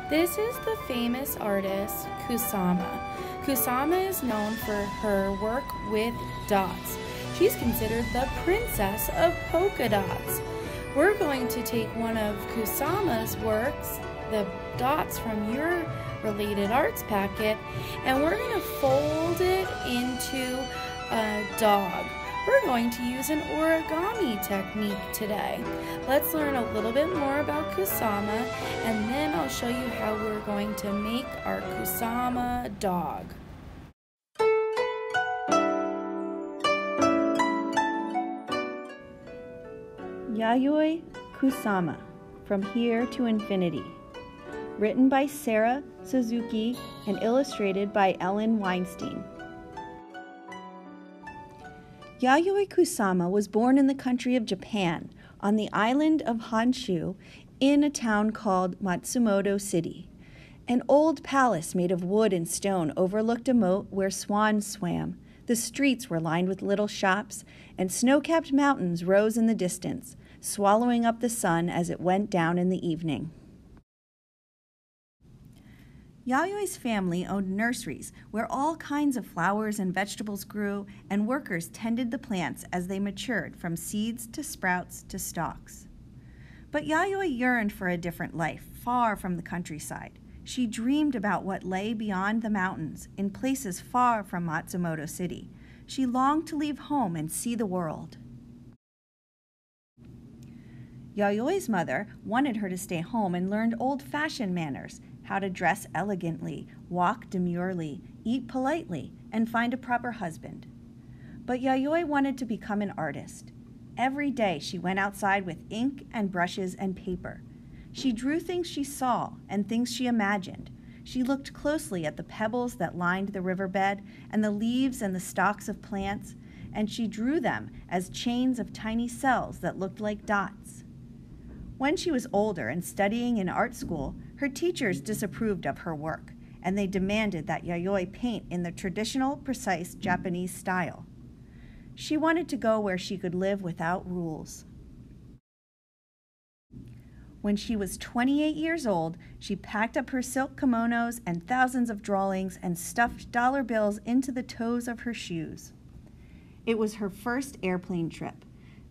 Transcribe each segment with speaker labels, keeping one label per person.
Speaker 1: This is the famous artist Kusama. Kusama is known for her work with dots. She's considered the princess of polka dots. We're going to take one of Kusama's works, the dots from your related arts packet, and we're going to fold it into a dog. We're going to use an origami technique today. Let's learn a little bit more about Kusama, and then I'll show you how we're going to make our Kusama dog.
Speaker 2: Yayoi Kusama, From Here to Infinity. Written by Sarah Suzuki and illustrated by Ellen Weinstein. Yayoi Kusama was born in the country of Japan, on the island of Honshu, in a town called Matsumoto City. An old palace made of wood and stone overlooked a moat where swans swam. The streets were lined with little shops, and snow-capped mountains rose in the distance, swallowing up the sun as it went down in the evening. Yayoi's family owned nurseries where all kinds of flowers and vegetables grew, and workers tended the plants as they matured from seeds to sprouts to stalks. But Yayoi yearned for a different life, far from the countryside. She dreamed about what lay beyond the mountains, in places far from Matsumoto City. She longed to leave home and see the world. Yayoi's mother wanted her to stay home and learn old-fashioned manners, how to dress elegantly, walk demurely, eat politely, and find a proper husband. But Yayoi wanted to become an artist. Every day she went outside with ink and brushes and paper. She drew things she saw and things she imagined. She looked closely at the pebbles that lined the riverbed and the leaves and the stalks of plants, and she drew them as chains of tiny cells that looked like dots. When she was older and studying in art school, her teachers disapproved of her work, and they demanded that Yayoi paint in the traditional, precise Japanese style. She wanted to go where she could live without rules. When she was 28 years old, she packed up her silk kimonos and thousands of drawings and stuffed dollar bills into the toes of her shoes. It was her first airplane trip.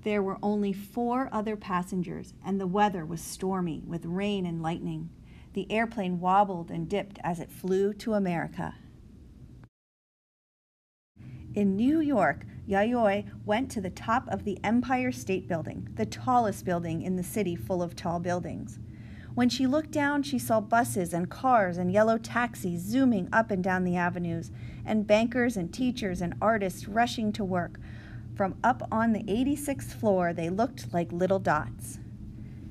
Speaker 2: There were only 4 other passengers, and the weather was stormy with rain and lightning. The airplane wobbled and dipped as it flew to America. In New York, Yayoi went to the top of the Empire State Building, the tallest building in the city full of tall buildings. When she looked down, she saw buses and cars and yellow taxis zooming up and down the avenues, and bankers and teachers and artists rushing to work. From up on the 86th floor, they looked like little dots.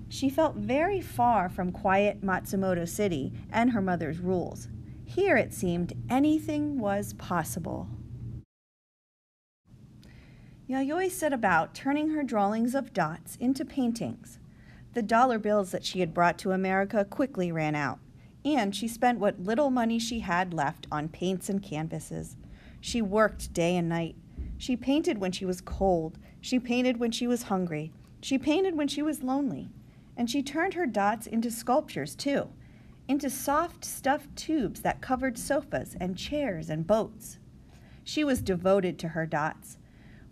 Speaker 2: She felt very far from quiet Matsumoto City and her mother's rules. Here, it seemed, anything was possible. Yayoi set about turning her drawings of dots into paintings. The dollar bills that she had brought to America quickly ran out, and she spent what little money she had left on paints and canvases. She worked day and night. She painted when she was cold. She painted when she was hungry. She painted when she was lonely. And she turned her dots into sculptures, too, into soft stuffed tubes that covered sofas and chairs and boats. She was devoted to her dots.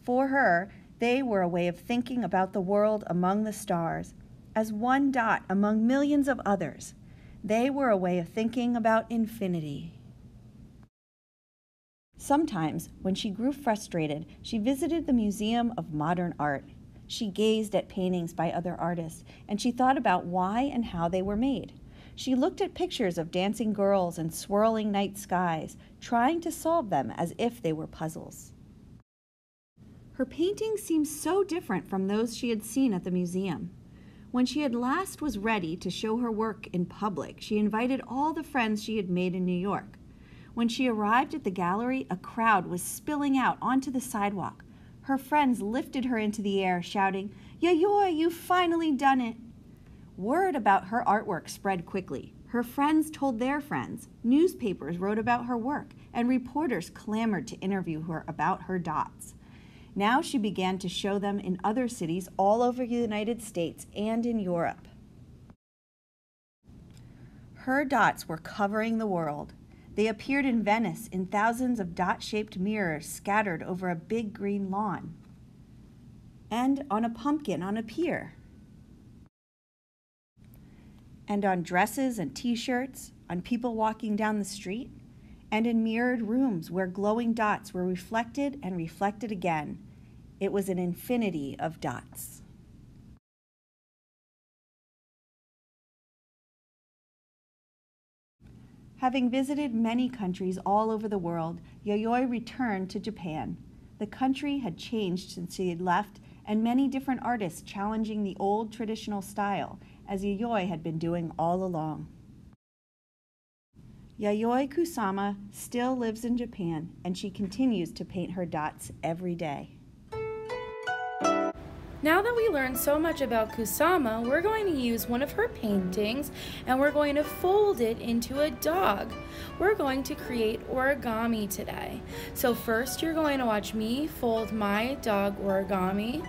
Speaker 2: For her, they were a way of thinking about the world among the stars, as one dot among millions of others. They were a way of thinking about infinity. Sometimes, when she grew frustrated, she visited the Museum of Modern Art. She gazed at paintings by other artists, and she thought about why and how they were made. She looked at pictures of dancing girls and swirling night skies, trying to solve them as if they were puzzles. Her paintings seemed so different from those she had seen at the museum. When she at last was ready to show her work in public, she invited all the friends she had made in New York. When she arrived at the gallery, a crowd was spilling out onto the sidewalk. Her friends lifted her into the air, shouting, "Yayoi, you've finally done it!" Word about her artwork spread quickly. Her friends told their friends, newspapers wrote about her work, and reporters clamored to interview her about her dots. Now she began to show them in other cities all over the United States and in Europe. Her dots were covering the world. They appeared in Venice in thousands of dot-shaped mirrors scattered over a big green lawn, and on a pumpkin on a pier, and on dresses and t-shirts, on people walking down the street, and in mirrored rooms where glowing dots were reflected and reflected again. It was an infinity of dots. Having visited many countries all over the world, Yayoi returned to Japan. The country had changed since she had left, and many different artists challenging the old traditional style, as Yayoi had been doing all along. Yayoi Kusama still lives in Japan, and she continues to paint her dots every day.
Speaker 1: Now that we learned so much about Kusama, we're going to use one of her paintings and we're going to fold it into a dog. We're going to create origami today. So first you're going to watch me fold my dog origami.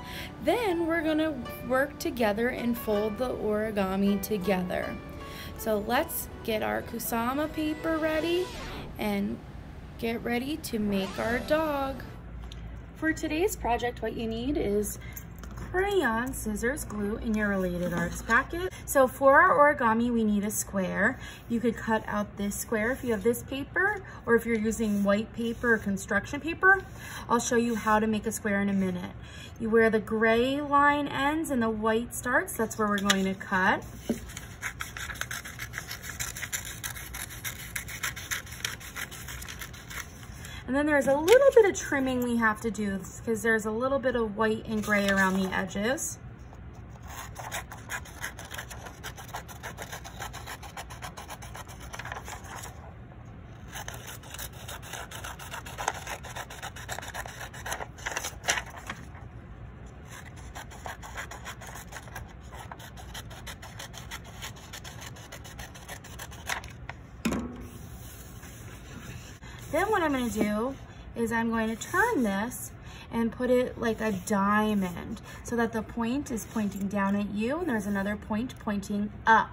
Speaker 1: Then we're going to work together and fold the origami together. So let's get our Kusama paper ready and get ready to make our dog. For today's project, what you need is crayon, scissors, glue in your related arts packet. So for our origami, we need a square. You could cut out this square if you have this paper, or if you're using white paper or construction paper. I'll show you how to make a square in a minute. You where the gray line ends and the white starts, that's where we're going to cut. And then there's a little bit of trimming we have to do because there's a little bit of white and gray around the edges. Then what I'm going to do is I'm going to turn this and put it like a diamond so that the point is pointing down at you and there's another point pointing up.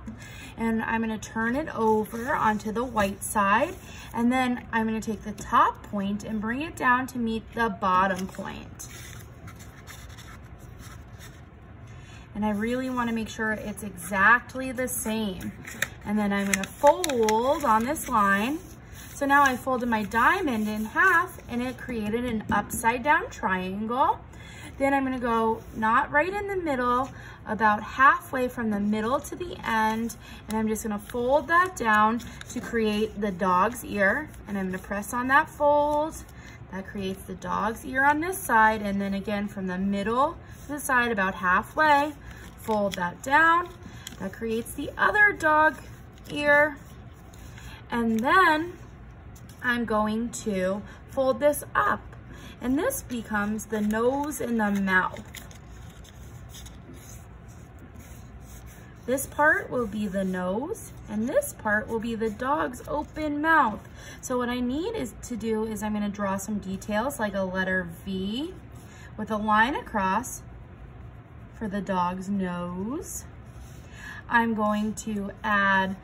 Speaker 1: And I'm going to turn it over onto the white side, and then I'm going to take the top point and bring it down to meet the bottom point. And I really want to make sure it's exactly the same. And then I'm going to fold on this line. So now I folded my diamond in half and it created an upside down triangle. Then I'm going to go not right in the middle, about halfway from the middle to the end, and I'm just going to fold that down to create the dog's ear. And I'm going to press on that fold. That creates the dog's ear on this side, and then again from the middle to the side about halfway, fold that down. That creates the other dog ear. And then I'm going to fold this up, and this becomes the nose and the mouth. This part will be the nose, and this part will be the dog's open mouth. So what I need to do is I'm going to draw some details like a letter V with a line across for the dog's nose. I'm going to add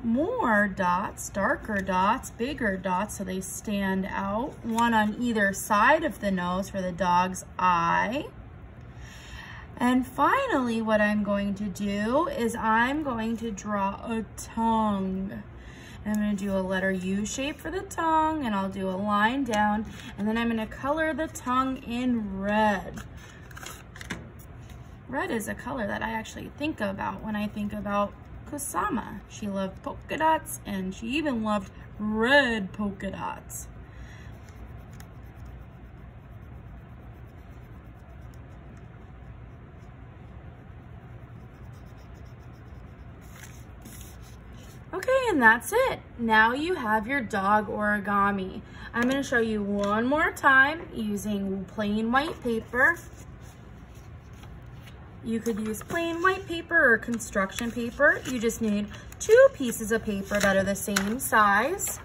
Speaker 1: more dots, darker dots, bigger dots, so they stand out, one on either side of the nose for the dog's eye. And finally, what I'm going to do is I'm going to draw a tongue. I'm going to do a letter U shape for the tongue, and I'll do a line down, and then I'm going to color the tongue in red. Red is a color that I actually think about when I think about Kusama. She loved polka dots, and she even loved red polka dots. Okay, and that's it. Now you have your dog origami. I'm going to show you one more time using plain white paper. You could use plain white paper or construction paper. You just need 2 pieces of paper that are the same size.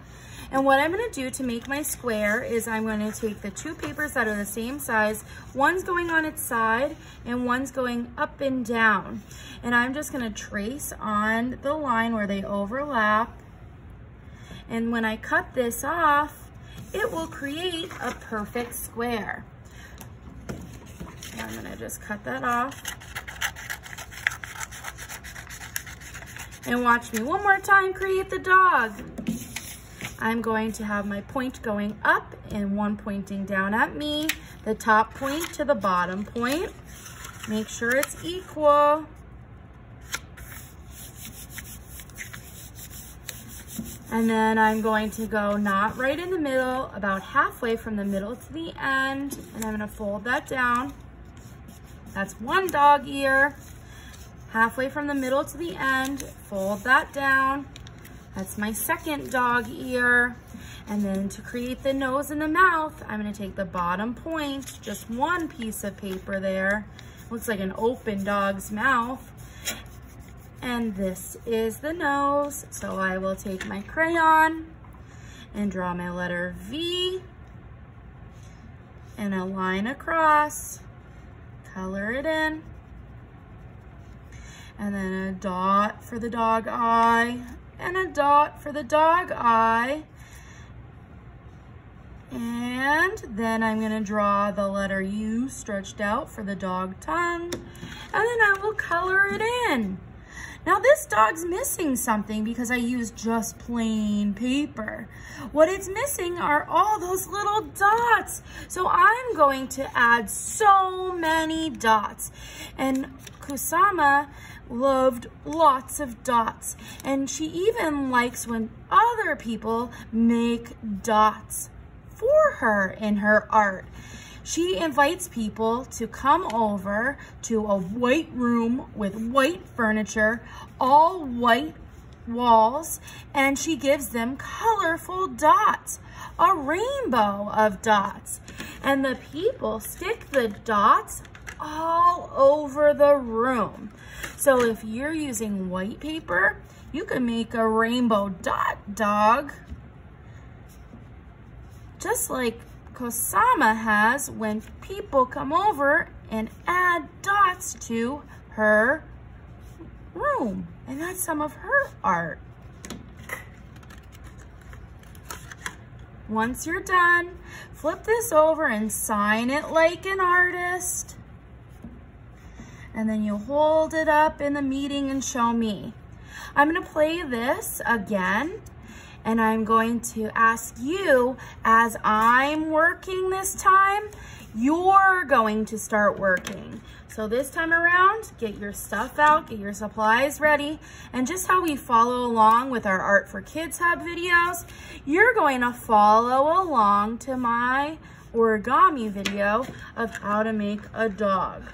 Speaker 1: And what I'm gonna do to make my square is I'm gonna take the two papers that are the same size, one's going on its side and one's going up and down. And I'm just gonna trace on the line where they overlap. And when I cut this off, it will create a perfect square. And I'm gonna just cut that off. And watch me one more time create the dog. I'm going to have my point going up and one pointing down at me, the top point to the bottom point. Make sure it's equal. And then I'm going to go not right in the middle, about halfway from the middle to the end, and I'm gonna fold that down. That's one dog ear. Halfway from the middle to the end, fold that down. That's my second dog ear. And then to create the nose and the mouth, I'm gonna take the bottom point, just one piece of paper there. Looks like an open dog's mouth. And this is the nose. So I will take my crayon and draw my letter V and a line across, color it in. And then a dot for the dog eye, and a dot for the dog eye. And then I'm gonna draw the letter U stretched out for the dog tongue, and then I will color it in. Now this dog's missing something because I used just plain paper. What it's missing are all those little dots. So I'm going to add so many dots. And Kusama loved lots of dots. And she even likes when other people make dots for her in her art. She invites people to come over to a white room with white furniture, all white walls, and she gives them colorful dots, a rainbow of dots. And the people stick the dots all over the room. So if you're using white paper, you can make a rainbow dot dog, just like Kusama has when people come over and add dots to her room. And that's some of her art. Once you're done, flip this over and sign it like an artist. And then you hold it up in the meeting and show me. I'm gonna play this again, and I'm going to ask you, as I'm working this time, you're going to start working. So this time around, get your stuff out, get your supplies ready, and just how we follow along with our Art for Kids Hub videos, you're going to follow along to my origami video of how to make a dog.